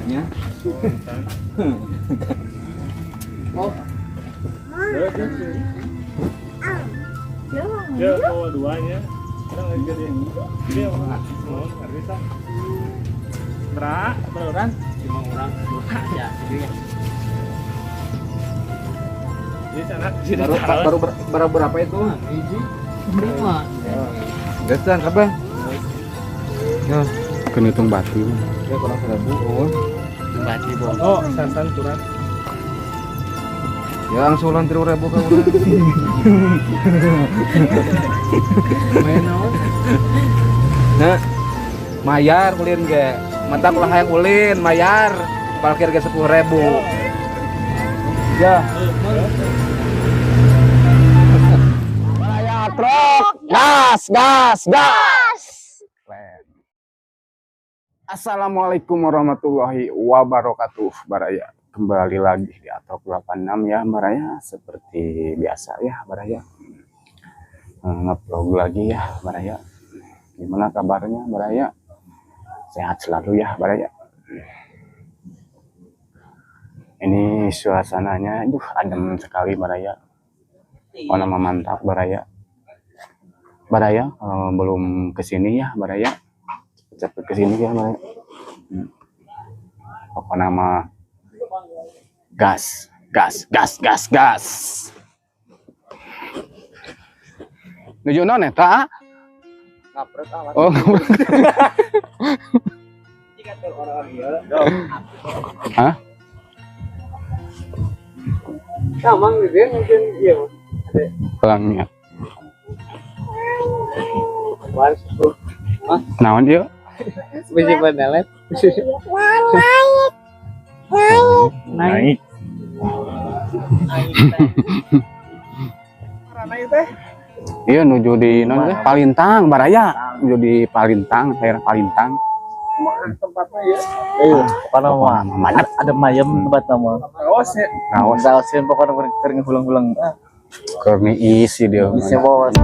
Hutannya. Oh. Ya, bawa duanya. Orang lagi gede. Dia orang mau bisa. Berapa orang? 5 orang dua aja jadi Baru berapa itu? hiji 5. Gesan apa? Ya, kan hitung batu. Ya kurang 1000. Oh. Bati bos. Oh, sasan kurang. Ya langsung 3.000 ka urang. Main naon? Nah, mayar ulin ge. Mata ulah hayang ulin mayar. Parkir ge 10.000. Ya. Raya truk. Gas, gas, gas. Assalamualaikum warahmatullahi wabarakatuh, Baraya. Kembali lagi di Atrok 86 ya, Baraya. Seperti biasa ya, Baraya. Nge-vlog lagi ya, Baraya. Gimana kabarnya, Baraya? Sehat selalu ya, Baraya. Ini suasananya, adem sekali, Baraya. Oh, nama mantap, Baraya. Baraya, kalau belum kesini ya, Baraya. Cepet kesini ya, Baraya. Apa nama? Gas, gas, gas, gas, gas. Nuju non eta? Ngapret alat. Oh. Hah? Samang gitu ya mungkin iya. Pelangnya. Waris tuh. Naon dia? Biji penelet. Naik. Iya nuju di non teh Palintang, Baraya. Nuju di Palintang, daerah Palintang. Tempatnya ya. Apa nama? Ada mayem tempat nama. Kaosnya. Kaos Kaosin pokoknya kering hulang-hulang. keur isi dia. Bisa bos.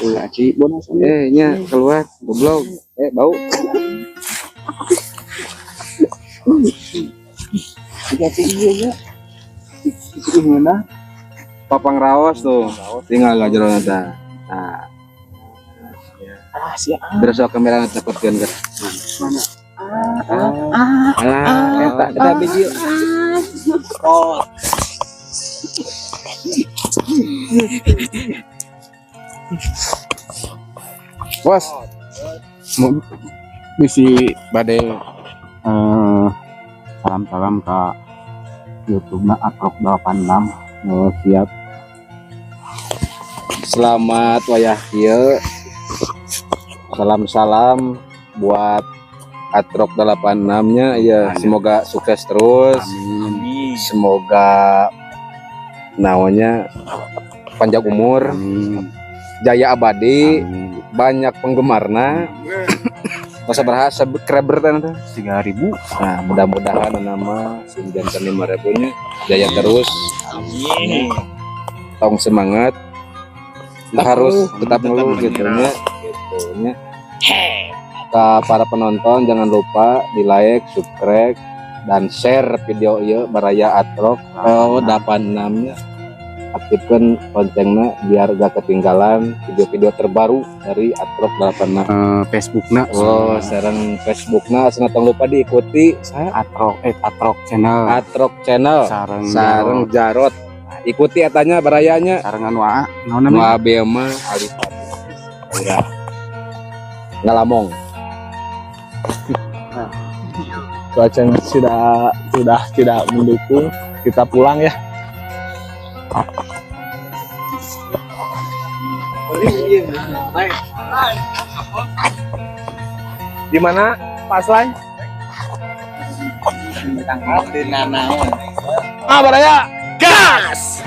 Ngaci bonus. nya keluar goblok. Bau. Ngaci iya ya. Gimana? Papang raos tuh. Tinggal gak jero tah. Nah, Siap. terus kamera dapatkeun kan. Mana? Eta biji. Oh. Bos, Bisi bade salam-salam ke YouTube-na Atrok 86. Oh, siap. selamat wayah kieu. Salam-salam buat Atrok 86-nya ya, semoga sukses terus. Amin. Semoga namanya panjang umur, Amin. jaya abadi, Amin. banyak penggemarna. Masa berhasil kreber teh 3.000. Nah, mudah-mudahan nama 95.000-nya jaya terus. Amin. Tong semangat. Kita harus tetap ngeluh gitu nya. Ke para penonton jangan lupa di like, subscribe, dan share video ieu Baraya Atrok 86-nya. Aktifkan loncengnya biar gak ketinggalan video-video terbaru dari Atrok 86. Facebookna Sareng Facebookna sengatong lupa diikuti Atrok channel. Atrok channel sareng Jarot. Ikuti etanya barayanya Sarengan wa naon nu namanya? abeu mah alifat. Udah. Ngalamong. Cuacanya sudah tidak mendukung, kita pulang ya. Di mana Pak Slay? Baraya, gas!